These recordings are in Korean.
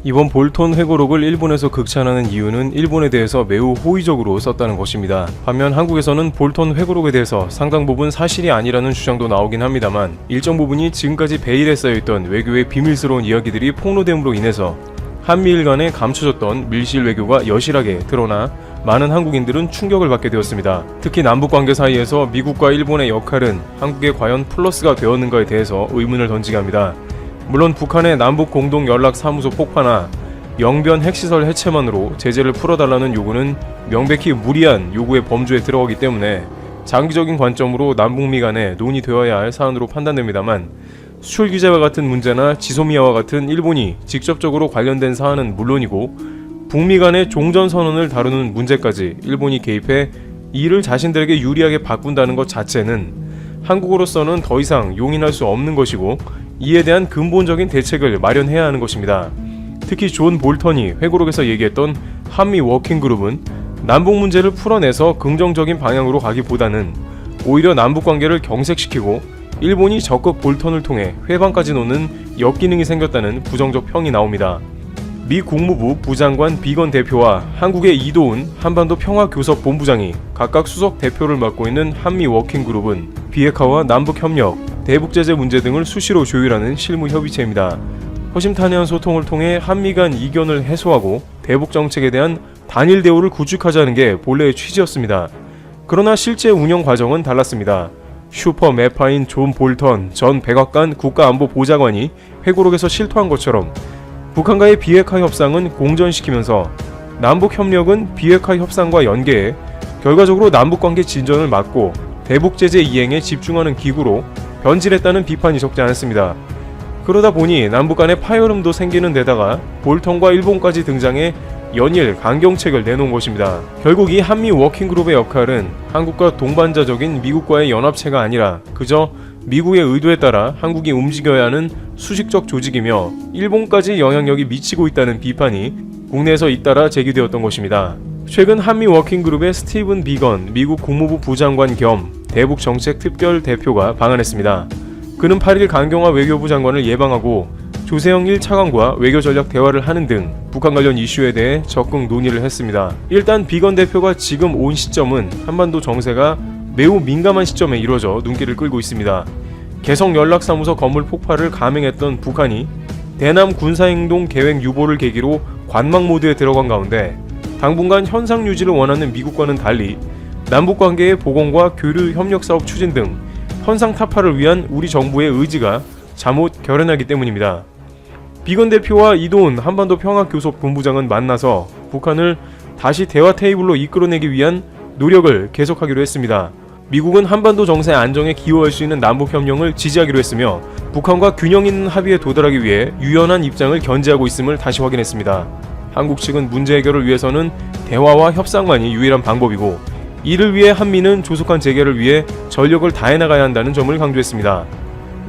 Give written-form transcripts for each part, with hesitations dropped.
이번 볼턴 회고록을 일본에서 극찬하는 이유는 일본에 대해서 매우 호의적으로 썼다는 것입니다. 반면 한국에서는 볼턴 회고록에 대해서 상당 부분 사실이 아니라는 주장도 나오긴 합니다만 일정 부분이 지금까지 베일에 쌓여있던 외교의 비밀스러운 이야기들이 폭로됨으로 인해서 한미일 간에 감춰졌던 밀실 외교가 여실하게 드러나 많은 한국인들은 충격을 받게 되었습니다. 특히 남북관계 사이에서 미국과 일본의 역할은 한국에 과연 플러스가 되었는가에 대해서 의문을 던지게 합니다. 물론 북한의 남북 공동 연락 사무소 폭파나 영변 핵시설 해체만으로 제재를 풀어달라는 요구는 명백히 무리한 요구의 범주에 들어가기 때문에 장기적인 관점으로 남북미 간에 논의되어야 할 사안으로 판단됩니다만 수출 규제와 같은 문제나 지소미아와 같은 일본이 직접적으로 관련된 사안은 물론이고 북미 간의 종전선언을 다루는 문제까지 일본이 개입해 이를 자신들에게 유리하게 바꾼다는 것 자체는 한국으로서는 더 이상 용인할 수 없는 것이고 이에 대한 근본적인 대책을 마련해야 하는 것입니다. 특히 존 볼턴이 회고록에서 얘기했던 한미 워킹그룹은 남북 문제를 풀어내서 긍정적인 방향으로 가기보다는 오히려 남북관계를 경색시키고 일본이 적극 볼턴을 통해 회방까지 놓는 역기능이 생겼다는 부정적 평이 나옵니다. 미 국무부 부장관 비건 대표와 한국의 이도훈 한반도 평화교섭 본부장이 각각 수석 대표를 맡고 있는 한미 워킹그룹은 비핵화와 남북협력, 대북제재 문제 등을 수시로 조율하는 실무협의체입니다. 허심탄회한 소통을 통해 한미 간 이견을 해소하고 대북 정책에 대한 단일 대우를 구축하자는 게 본래의 취지였습니다. 그러나 실제 운영 과정은 달랐습니다. 슈퍼 매파인 존 볼턴 전 백악관 국가안보보좌관이 회고록에서 실토한 것처럼 북한과의 비핵화 협상은 공전시키면서 남북협력은 비핵화 협상과 연계해 결과적으로 남북관계 진전을 막고 대북제재 이행에 집중하는 기구로 변질했다는 비판이 적지 않았습니다. 그러다 보니 남북 간의 파열음도 생기는 데다가 볼턴과 일본까지 등장해 연일 강경책을 내놓은 것입니다. 결국 이 한미 워킹그룹의 역할은 한국과 동반자적인 미국과의 연합체가 아니라 그저 미국의 의도에 따라 한국이 움직여야 하는 수식적 조직이며 일본까지 영향력이 미치고 있다는 비판이 국내에서 잇따라 제기되었던 것입니다. 최근 한미 워킹그룹의 스티븐 비건 미국 국무부 부장관 겸 대북정책특별 대표가 방한했습니다. 그는 8일 강경화 외교부 장관을 예방하고 조세영 1차관과 외교전략 대화를 하는 등 북한 관련 이슈에 대해 적극 논의를 했습니다. 일단 비건 대표가 지금 온 시점은 한반도 정세가 매우 민감한 시점에 이루어져 눈길을 끌고 있습니다. 개성연락사무소 건물 폭발을 감행했던 북한이 대남 군사행동 계획 유보를 계기로 관망 모드에 들어간 가운데 당분간 현상 유지를 원하는 미국과는 달리 남북관계의 보건과 교류 협력사업 추진 등 현상 타파를 위한 우리 정부의 의지가 잠옷 결연하기 때문입니다. 비건 대표와 이도훈 한반도 평화교섭 본부장은 만나서 북한을 다시 대화 테이블로 이끌어내기 위한 노력을 계속하기로 했습니다. 미국은 한반도 정세 안정에 기여할 수 있는 남북협력을 지지하기로 했으며 북한과 균형 있는 합의에 도달하기 위해 유연한 입장을 견지하고 있음을 다시 확인했습니다. 한국 측은 문제 해결을 위해서는 대화와 협상만이 유일한 방법이고 이를 위해 한미는 조속한 재개를 위해 전력을 다해나가야 한다는 점을 강조했습니다.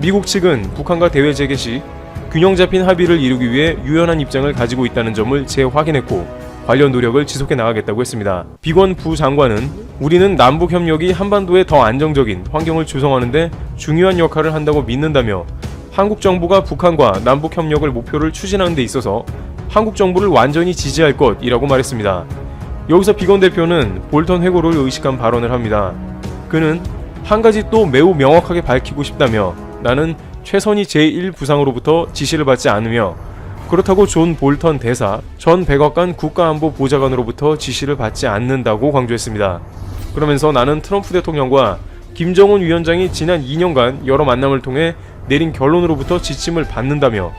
미국 측은 북한과 대외 재개 시 균형 잡힌 합의를 이루기 위해 유연한 입장을 가지고 있다는 점을 재확인했고 관련 노력을 지속해 나가겠다고 했습니다. 비건 부장관은 우리는 남북협력이 한반도에 더 안정적인 환경을 조성하는 데 중요한 역할을 한다고 믿는다며 한국 정부가 북한과 남북협력을 목표를 추진하는 데 있어서 한국 정부를 완전히 지지할 것이라고 말했습니다. 여기서 비건 대표는 볼턴 회고를 의식한 발언을 합니다. 그는 한 가지 또 매우 명확하게 밝히고 싶다며 나는 최선희 제1부상으로부터 지시를 받지 않으며 그렇다고 존 볼턴 대사, 전 백악관 국가안보보좌관으로부터 지시를 받지 않는다고 강조했습니다. 그러면서 나는 트럼프 대통령과 김정은 위원장이 지난 2년간 여러 만남을 통해 내린 결론으로부터 지침을 받는다며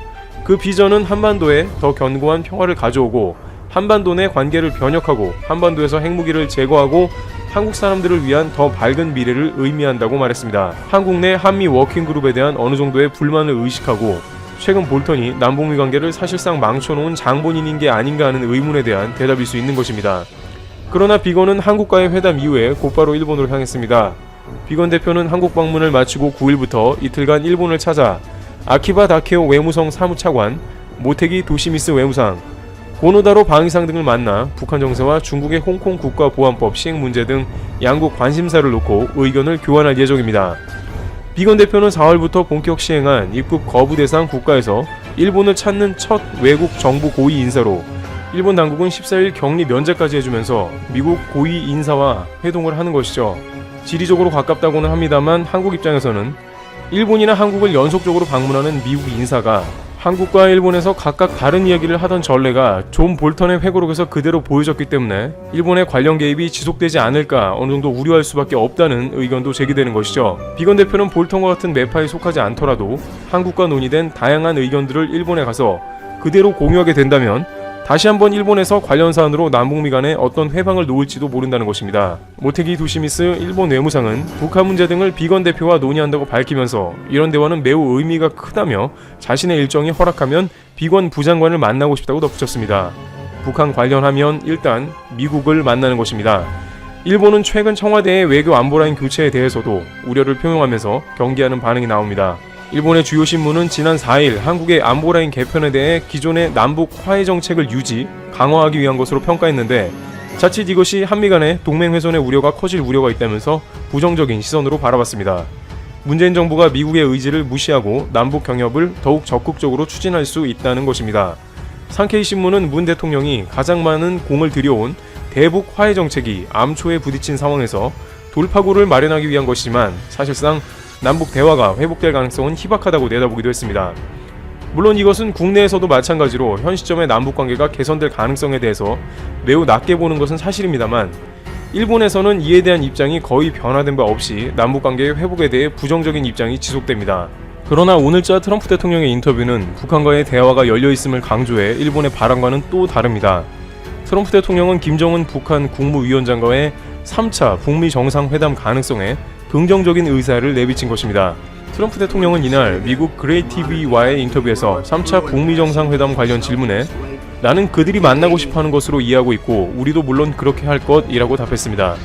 그 비전은 한반도에 더 견고한 평화를 가져오고 한반도 내 관계를 변혁하고 한반도에서 핵무기를 제거하고 한국 사람들을 위한 더 밝은 미래를 의미한다고 말했습니다. 한국 내 한미 워킹그룹에 대한 어느 정도의 불만을 의식하고 최근 볼턴이 남북미 관계를 사실상 망쳐놓은 장본인인 게 아닌가 하는 의문에 대한 대답일 수 있는 것입니다. 그러나 비건은 한국과의 회담 이후에 곧바로 일본으로 향했습니다. 비건 대표는 한국 방문을 마치고 9일부터 이틀간 일본을 찾아 아키바 다케오 외무성 사무차관, 모테기 도시미스 외무상, 고노다로 방위상 등을 만나 북한 정세와 중국의 홍콩 국가보안법 시행 문제 등 양국 관심사를 놓고 의견을 교환할 예정입니다. 비건 대표는 4월부터 본격 시행한 입국 거부 대상 국가에서 일본을 찾는 첫 외국 정부 고위 인사로 일본 당국은 14일 격리 면제까지 해주면서 미국 고위 인사와 회동을 하는 것이죠. 지리적으로 가깝다고는 합니다만 한국 입장에서는 일본이나 한국을 연속적으로 방문하는 미국 인사가 한국과 일본에서 각각 다른 이야기를 하던 전례가 존 볼턴의 회고록에서 그대로 보여졌기 때문에 일본의 관련 개입이 지속되지 않을까 어느 정도 우려할 수밖에 없다는 의견도 제기되는 것이죠. 비건 대표는 볼턴과 같은 매파에 속하지 않더라도 한국과 논의된 다양한 의견들을 일본에 가서 그대로 공유하게 된다면 다시 한번 일본에서 관련 사안으로 남북미 간에 어떤 회방을 놓을지도 모른다는 것입니다. 모테기 도시미스 일본 외무상은 북한 문제 등을 비건 대표와 논의한다고 밝히면서 이런 대화는 매우 의미가 크다며 자신의 일정이 허락하면 비건 부장관을 만나고 싶다고 덧붙였습니다. 북한 관련하면 일단 미국을 만나는 것입니다. 일본은 최근 청와대의 외교 안보라인 교체에 대해서도 우려를 표명하면서 경계하는 반응이 나옵니다. 일본의 주요 신문은 지난 4일 한국의 안보라인 개편에 대해 기존의 남북 화해 정책을 유지, 강화하기 위한 것으로 평가했는데 자칫 이것이 한미 간의 동맹 훼손의 우려가 커질 우려가 있다면서 부정적인 시선으로 바라봤습니다. 문재인 정부가 미국의 의지를 무시하고 남북 경협을 더욱 적극적으로 추진할 수 있다는 것입니다. 상케이 신문은 문 대통령이 가장 많은 공을 들여온 대북 화해 정책이 암초에 부딪힌 상황에서 돌파구를 마련하기 위한 것이지만 사실상 남북 대화가 회복될 가능성은 희박하다고 내다보기도 했습니다. 물론 이것은 국내에서도 마찬가지로 현 시점의 남북 관계가 개선될 가능성에 대해서 매우 낮게 보는 것은 사실입니다만 일본에서는 이에 대한 입장이 거의 변화된 바 없이 남북 관계의 회복에 대해 부정적인 입장이 지속됩니다. 그러나 오늘자 트럼프 대통령의 인터뷰는 북한과의 대화가 열려있음을 강조해 일본의 바람과는 또 다릅니다. 트럼프 대통령은 김정은 북한 국무위원장과의 3차 북미 정상회담 가능성에 긍정적인 의사를 내비친 것입니다. 트럼프 대통령은 이날 미국 그레이 TV와의 인터뷰에서 3차 북미 정상회담 관련 질문에 나는 그들이 만나고 싶어하는 것으로 이해하고 있고 우리도 물론 그렇게 할 것이라고 답했습니다.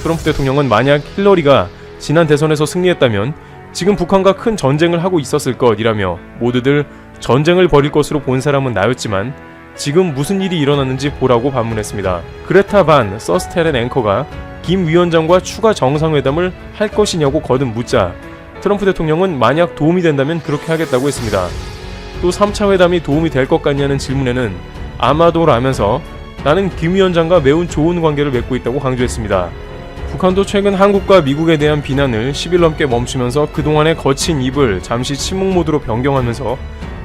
트럼프 대통령은 만약 힐러리가 지난 대선에서 승리했다면 지금 북한과 큰 전쟁을 하고 있었을 것이라며 모두들 전쟁을 벌일 것으로 본 사람은 나였지만 지금 무슨 일이 일어났는지 보라고 반문했습니다. 그레타 반 서스텔렌 앵커가 김 위원장과 추가 정상회담을 할 것이냐고 거듭 묻자 트럼프 대통령은 만약 도움이 된다면 그렇게 하겠다고 했습니다. 또 3차 회담이 도움이 될 것 같냐는 질문에는 아마도라면서 나는 김 위원장과 매우 좋은 관계를 맺고 있다고 강조했습니다. 북한도 최근 한국과 미국에 대한 비난을 10일 넘게 멈추면서 그동안의 거친 입을 잠시 침묵 모드로 변경하면서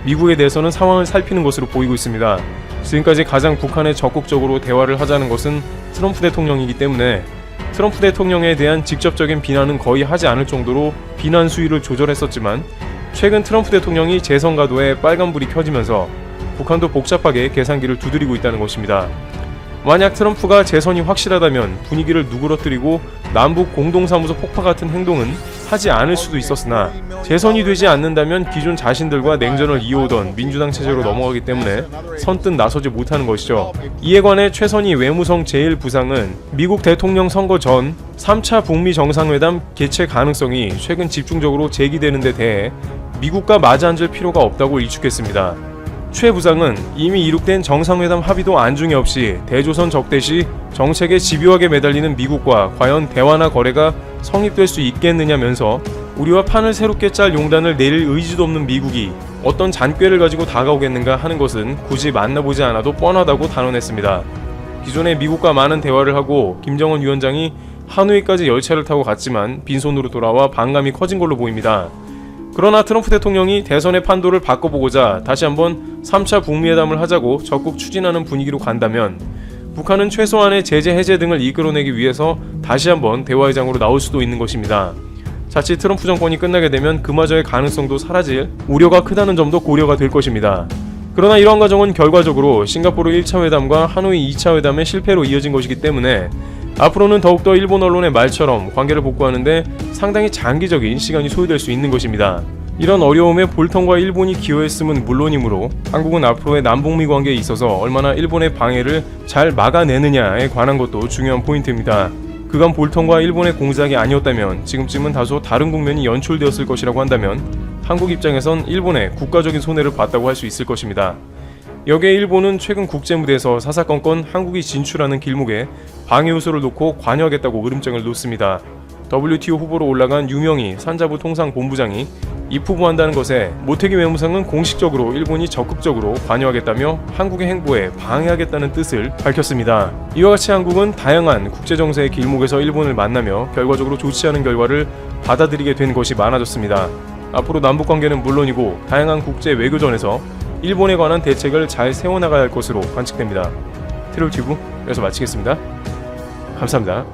미국에 대해서는 상황을 살피는 것으로 보이고 있습니다. 지금까지 가장 북한에 적극적으로 대화를 하자는 것은 트럼프 대통령이기 때문에 트럼프 대통령에 대한 직접적인 비난은 거의 하지 않을 정도로 비난 수위를 조절했었지만 최근 트럼프 대통령이 재선 가도에 빨간불이 켜지면서 북한도 복잡하게 계산기를 두드리고 있다는 것입니다. 만약 트럼프가 재선이 확실하다면 분위기를 누그러뜨리고 남북 공동사무소 폭파 같은 행동은 하지 않을 수도 있었으나 재선이 되지 않는다면 기존 자신들과 냉전을 이어오던 민주당 체제로 넘어가기 때문에 선뜻 나서지 못하는 것이죠. 이에 관해 최선희 외무성 제1부상은 미국 대통령 선거 전 3차 북미 정상회담 개최 가능성이 최근 집중적으로 제기되는 데 대해 미국과 마주 앉을 필요가 없다고 일축했습니다. 최 부상은 이미 이룩된 정상회담 합의도 안중에 없이 대조선 적대시 정책에 집요하게 매달리는 미국과 과연 대화나 거래가 성립될 수 있겠느냐면서 우리와 판을 새롭게 짤 용단을 내릴 의지도 없는 미국이 어떤 잔꾀를 가지고 다가오겠는가 하는 것은 굳이 만나보지 않아도 뻔하다고 단언했습니다. 기존에 미국과 많은 대화를 하고 김정은 위원장이 하노이까지 열차를 타고 갔지만 빈손으로 돌아와 반감이 커진 걸로 보입니다. 그러나 트럼프 대통령이 대선의 판도를 바꿔보고자 다시 한번 3차 북미회담을 하자고 적극 추진하는 분위기로 간다면 북한은 최소한의 제재 해제 등을 이끌어내기 위해서 다시 한번 대화의 장으로 나올 수도 있는 것입니다. 자칫 트럼프 정권이 끝나게 되면 그마저의 가능성도 사라질 우려가 크다는 점도 고려가 될 것입니다. 그러나 이러한 과정은 결과적으로 싱가포르 1차 회담과 하노이 2차 회담의 실패로 이어진 것이기 때문에 앞으로는 더욱더 일본 언론의 말처럼 관계를 복구하는데 상당히 장기적인 시간이 소요될 수 있는 것입니다. 이런 어려움에 볼턴과 일본이 기여했음은 물론이므로 한국은 앞으로의 남북미 관계에 있어서 얼마나 일본의 방해를 잘 막아내느냐에 관한 것도 중요한 포인트입니다. 그간 볼턴과 일본의 공작이 아니었다면 지금쯤은 다소 다른 국면이 연출되었을 것이라고 한다면 한국 입장에선 일본의 국가적인 손해를 봤다고 할 수 있을 것입니다. 여기에 일본은 최근 국제무대에서 사사건건 한국이 진출하는 길목에 방해 요소를 놓고 관여하겠다고 으름장을 놓습니다. WTO 후보로 올라간 유명희 산자부 통상본부장이 입후보한다는 것에 모태기 외무상은 공식적으로 일본이 적극적으로 관여하겠다며 한국의 행보에 방해하겠다는 뜻을 밝혔습니다. 이와 같이 한국은 다양한 국제정세의 길목에서 일본을 만나며 결과적으로 좋지 않은 결과를 받아들이게 된 것이 많아졌습니다. 앞으로 남북관계는 물론이고 다양한 국제 외교전에서 일본에 관한 대책을 잘 세워나가야 할 것으로 관측됩니다. 트롤튜브 여기서 마치겠습니다. 감사합니다.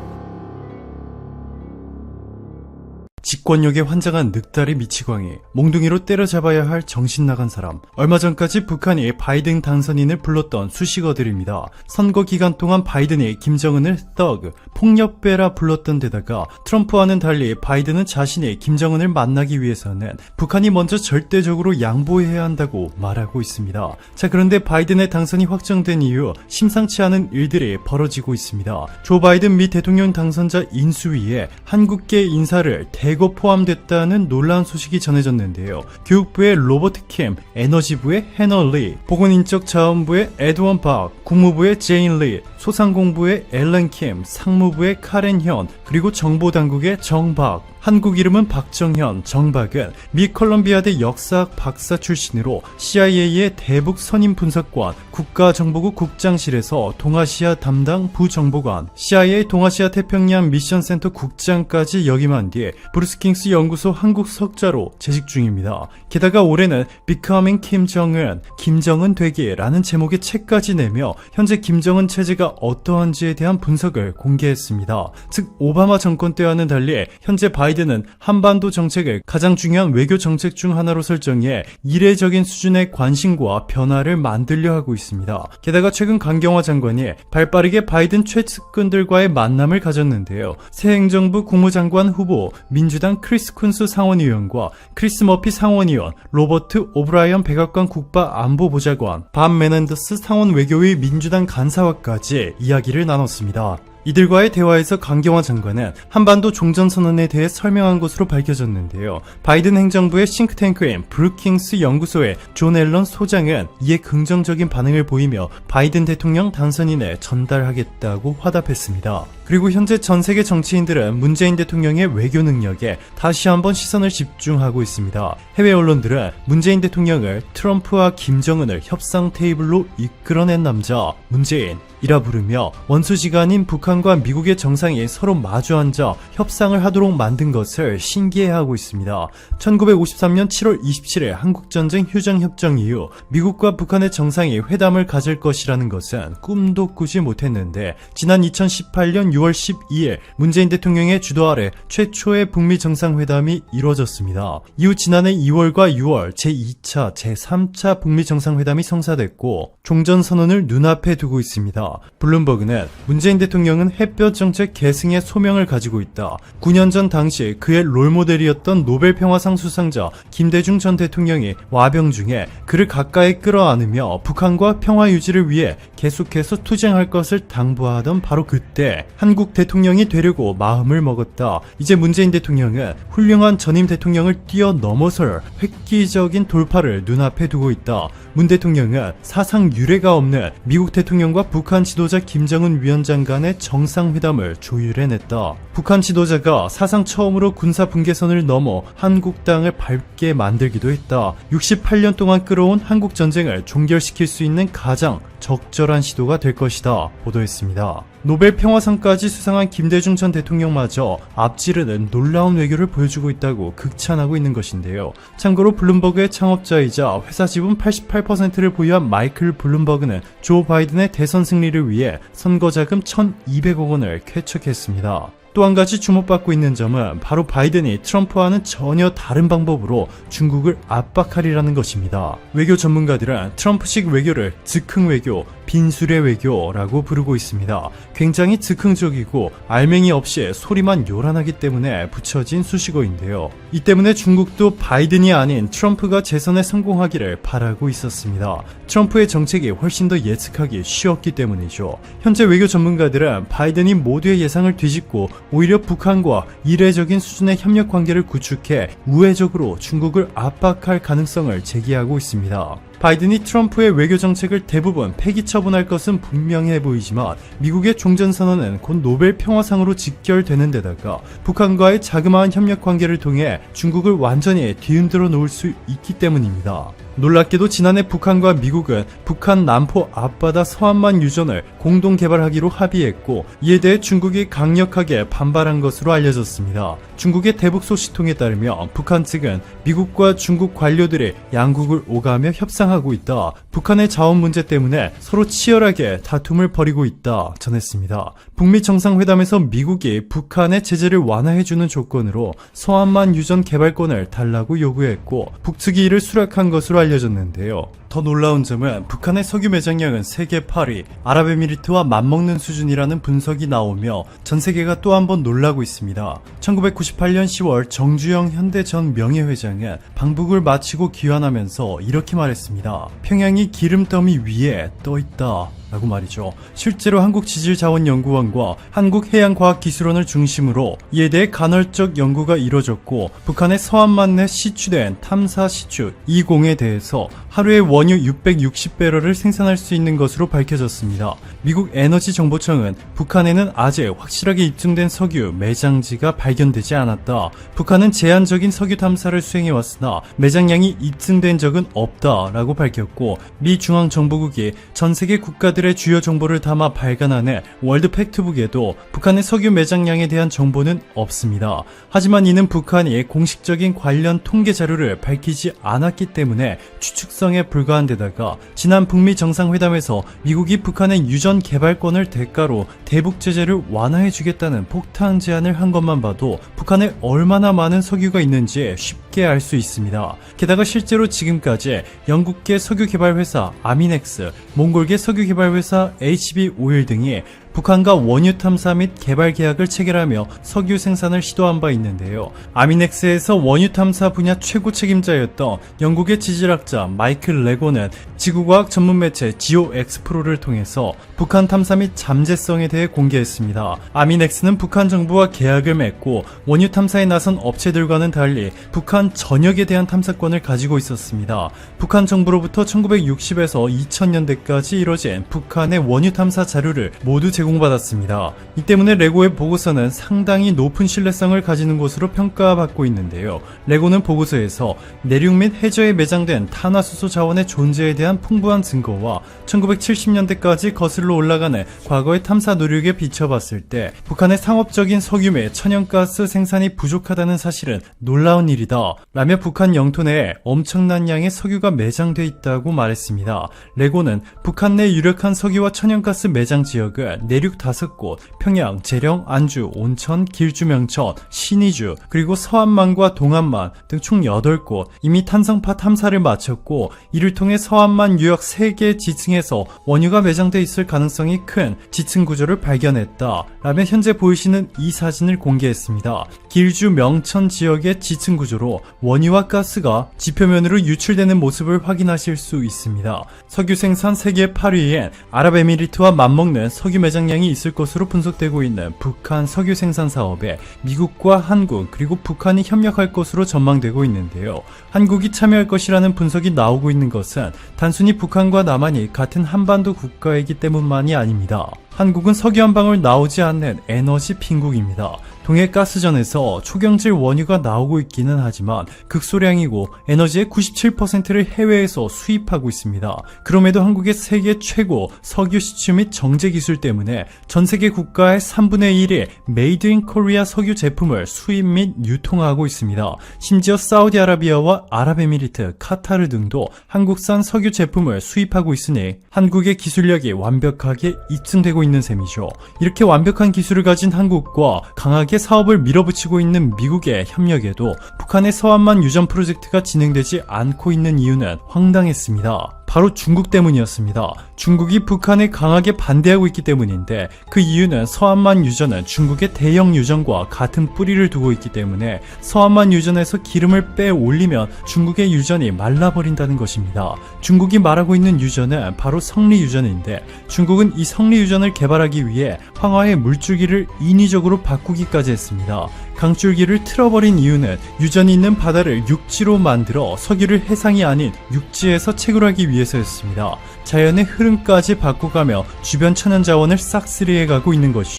직권력에 환장한 늑다리 미치광이, 몽둥이로 때려잡아야 할 정신나간 사람. 얼마 전까지 북한이 바이든 당선인을 불렀던 수식어들입니다. 선거 기간 동안 바이든이 김정은을 떡, 폭력배라 불렀던 데다가 트럼프와는 달리 바이든은 자신이 김정은을 만나기 위해서는 북한이 먼저 절대적으로 양보해야 한다고 말하고 있습니다. 자, 그런데 바이든의 당선이 확정된 이후 심상치 않은 일들이 벌어지고 있습니다. 조 바이든 미 대통령 당선자 인수위에 한국계 인사를 대거 포함됐다는 놀라운 소식이 전해졌는데요. 교육부의 로버트 킴, 에너지부의 해너 리, 보건인적자원부의 에드원 박, 국무부의 제인 리, 소상공부의 앨런 킴, 상무부의 카렌 현, 그리고 정보당국의 정박. 한국 이름은 박정현, 정박은 미 컬럼비아대 역사학 박사 출신으로 CIA의 대북 선임 분석관, 국가정보국 국장실에서 동아시아 담당 부정보관, CIA 동아시아 태평양 미션센터 국장까지 역임한 뒤 브루스킹스 연구소 한국 석좌로 재직 중입니다. 게다가 올해는 Becoming 김정은, 김정은 되기라는 제목의 책까지 내며 현재 김정은 체제가 어떠한지에 대한 분석을 공개했습니다. 즉 오바마 정권 때와는 달리 현재 바이든은 한반도 정책을 가장 중요한 외교 정책 중 하나로 설정해 이례적인 수준의 관심과 변화를 만들려 하고 있습니다. 게다가 최근 강경화 장관이 발빠르게 바이든 최측근들과의 만남을 가졌는데요. 새 행정부 국무장관 후보 민주당 크리스 쿤스 상원의원과 크리스 머피 상원의원, 로버트 오브라이언 백악관 국가안보보좌관, 밥 메넨더스 상원 외교위 민주당 간사와까지 이야기를 나눴습니다. 이들과의 대화에서 강경화 장관은 한반도 종전선언에 대해 설명한 것으로 밝혀졌는데요. 바이든 행정부의 싱크탱크인 브루킹스 연구소의 존 앨런 소장은 이에 긍정적인 반응을 보이며 바이든 대통령 당선인을 전달하겠다고 화답했습니다. 그리고 현재 전 세계 정치인들은 문재인 대통령의 외교 능력에 다시 한번 시선을 집중하고 있습니다. 해외 언론들은 문재인 대통령을 트럼프와 김정은을 협상 테이블로 이끌어낸 남자 문재인이라 부르며 원수지간인 북한과 미국의 정상이 서로 마주 앉아 협상을 하도록 만든 것을 신기해하고 있습니다. 1953년 7월 27일 한국전쟁 휴전협정 이후 미국과 북한의 정상이 회담을 가질 것이라는 것은 꿈도 꾸지 못했는데 지난 2018년 6월 12일 문재인 대통령의 주도 아래 최초의 북미 정상회담이 이루어졌습니다. 이후 지난해 2월과 6월 제2차, 제3차 북미 정상회담이 성사됐고 종전선언을 눈앞에 두고 있습니다. 블룸버그는 문재인 대통령은 햇볕 정책 계승의 소명을 가지고 있다. 9년 전 당시 그의 롤모델이었던 노벨평화상 수상자 김대중 전 대통령이 와병 중에 그를 가까이 끌어안으며 북한과 평화 유지를 위해 계속해서 투쟁할 것을 당부하던 바로 그때 한국 대통령이 되려고 마음을 먹었다. 이제 문재인 대통령은 훌륭한 전임 대통령을 뛰어넘어설 획기적인 돌파를 눈앞에 두고 있다. 문 대통령은 사상 유례가 없는 미국 대통령과 북한 지도자 김정은 위원장 간의 정상회담을 조율해냈다. 북한 지도자가 사상 처음으로 군사 분계선을 넘어 한국 땅을 밟게 만들기도 했다. 68년 동안 끌어온 한국 전쟁을 종결시킬 수 있는 가장 적절한 시도가 될 것이다. 보도했습니다. 노벨 평화상까지 수상한 김대중 전 대통령마저 앞지르는 놀라운 외교를 보여주고 있다고 극찬하고 있는 것인데요. 참고로 블룸버그의 창업자이자 회사 지분 88%를 보유한 마이클 블룸버그는 조 바이든의 대선 승리를 위해 선거자금 1,200억 원을 쾌척했습니다. 또 한 가지 주목받고 있는 점은 바로 바이든이 트럼프와는 전혀 다른 방법으로 중국을 압박하리라는 것입니다. 외교 전문가들은 트럼프식 외교를 즉흥 외교, 빈수레 외교라고 부르고 있습니다. 굉장히 즉흥적이고 알맹이 없이 소리만 요란하기 때문에 붙여진 수식어인데요. 이 때문에 중국도 바이든이 아닌 트럼프가 재선에 성공하기를 바라고 있었습니다. 트럼프의 정책이 훨씬 더 예측하기 쉬웠기 때문이죠. 현재 외교 전문가들은 바이든이 모두의 예상을 뒤집고 오히려 북한과 이례적인 수준의 협력 관계를 구축해 우회적으로 중국을 압박할 가능성을 제기하고 있습니다. 바이든이 트럼프의 외교 정책을 대부분 폐기 처분할 것은 분명해 보이지만 미국의 종전선언은 곧 노벨 평화상으로 직결되는 데다가 북한과의 자그마한 협력 관계를 통해 중국을 완전히 뒤흔들어 놓을 수 있기 때문입니다. 놀랍게도 지난해 북한과 미국은 북한 남포 앞바다 서한만 유전을 공동 개발하기로 합의했고, 이에 대해 중국이 강력하게 반발한 것으로 알려졌습니다. 중국의 대북 소식통에 따르면 북한 측은 미국과 중국 관료들이 양국을 오가며 협상하고 있다, 북한의 자원 문제 때문에 서로 치열하게 다툼을 벌이고 있다 전했습니다. 북미 정상회담에서 미국이 북한의 제재를 완화해주는 조건으로 서한만 유전 개발권을 달라고 요구했고, 북측이 이를 수락한 것으로 알려졌는데요. 더 놀라운 점은 북한의 석유 매장량은 세계 8위, 아랍에미리트와 맞먹는 수준이라는 분석이 나오며 전 세계가 또 한 번 놀라고 있습니다. 1998년 10월 정주영 현대 전 명예회장은 방북을 마치고 귀환하면서 이렇게 말했습니다. 평양이 기름더미 위에 떠있다 라고 말이죠. 실제로 한국지질자원연구원과 한국해양과학기술원을 중심으로 이에 대해 간헐적 연구가 이뤄졌고, 북한의 서한만 내 시추된 탐사 시추 20에 대해서 하루에 원유 660배럴을 생산할 수 있는 것으로 밝혀졌습니다. 미국 에너지정보청은 북한에는 아직 확실하게 입증된 석유 매장지가 발견되지 않았다, 북한은 제한적인 석유 탐사를 수행해왔으나 매장량이 입증된 적은 없다 라고 밝혔고, 미 중앙정보국이 전세계 국가들의 주요 정보를 담아 발간하는 월드 팩트북에도 북한의 석유 매장량에 대한 정보는 없습니다. 하지만 이는 북한이 공식적인 관련 통계 자료를 밝히지 않았기 때문에 추측성에 불과한 데다가, 지난 북미 정상회담에서 미국이 북한의 유전 개발권을 대가로 대북 제재를 완화해주겠다는 폭탄 제안을 한 것만 봐도 북한에 얼마나 많은 석유가 있는지 쉽게 알 수 있습니다. 게다가 실제로 지금까지 영국계 석유 개발 회사 아미넥스, 몽골계 석유 개발 회사 HB 오일 등이 북한과 원유 탐사 및 개발 계약을 체결하며 석유 생산을 시도한 바 있는데요. 아미넥스에서 원유 탐사 분야 최고 책임자였던 영국의 지질학자 마이클 레고는 지구과학 전문 매체 지오 엑스프로를 통해서 북한 탐사 및 잠재성에 대해 공개했습니다. 아미넥스는 북한 정부와 계약을 맺고 원유 탐사에 나선 업체들과는 달리 북한 전역에 대한 탐사권을 가지고 있었습니다. 북한 정부로부터 1960에서 2000년대까지 이뤄진 북한의 원유 탐사 자료를 모두 제공받았습니다. 이 때문에 레고의 보고서는 상당히 높은 신뢰성을 가지는 것으로 평가받고 있는데요. 레고는 보고서에서 내륙 및 해저에 매장된 탄화수소 자원의 존재에 대한 풍부한 증거와 1970년대까지 거슬러 올라가는 과거의 탐사 노력에 비춰봤을 때 북한의 상업적인 석유 및 천연가스 생산이 부족하다는 사실은 놀라운 일이다 라며 북한 영토 내에 엄청난 양의 석유가 매장돼 있다고 말했습니다. 레고는 북한 내 유력한 석유와 천연가스 매장 지역을 내륙 5곳, 평양, 재령, 안주, 온천, 길주, 명천, 신의주, 그리고 서한만과 동한만 등 총 8곳 이미 탄성파 탐사를 마쳤고, 이를 통해 서한만 유역 3개 지층에서 원유가 매장돼 있을 가능성이 큰 지층 구조를 발견했다 라며 현재 보이시는 이 사진을 공개했습니다. 길주, 명천 지역의 지층 구조로 원유와 가스가 지표면으로 유출되는 모습을 확인하실 수 있습니다. 석유 생산 세계 8위엔 아랍에미리트와 맞먹는 석유 매장량이 있을 것으로 분석되고 있는 북한 석유 생산 사업에 미국과 한국 그리고 북한이 협력할 것으로 전망되고 있는데요. 한국이 참여할 것이라는 분석이 나오고 있는 것은 단순히 북한과 남한이 같은 한반도 국가이기 때문만이 아닙니다. 한국은 석유 한 방울 나오지 않는 에너지 빈국입니다. 동해가스전에서 초경질 원유가 나오고 있기는 하지만 극소량이고 에너지의 97%를 해외에서 수입하고 있습니다. 그럼에도 한국의 세계 최고 석유 시추 및 정제 기술 때문에 전 세계 국가의 3분의 1이 메이드 인 코리아 석유 제품을 수입 및 유통하고 있습니다. 심지어 사우디아라비아와 아랍에미리트, 카타르 등도 한국산 석유 제품을 수입하고 있으니 한국의 기술력이 완벽하게 입증되고 있는 셈이죠. 이렇게 완벽한 기술을 가진 한국과 강하게 사업을 밀어붙이고 있는 미국의 협력에도 북한의 서한만 유전 프로젝트가 진행되지 않고 있는 이유는 황당했습니다. 바로 중국 때문이었습니다. 중국이 북한에 강하게 반대하고 있기 때문인데, 그 이유는 서한만 유전은 중국의 대형 유전과 같은 뿌리를 두고 있기 때문에 서한만 유전에서 기름을 빼 올리면 중국의 유전이 말라버린다는 것입니다. 중국이 말하고 있는 유전은 바로 성리 유전인데, 중국은 이 성리 유전을 개발하기 위해 황화의 물줄기를 인위적으로 바꾸기까지 했습니다. 강줄기를 틀어버린 이유는 유전이 있는 바다를 육지로 만들어 석유를 해상이 아닌 육지에서 채굴하기 위해서였습니다. 자연의 흐름까지 바꿔가며 주변 천연자원을 싹쓸이해가고 있는 것이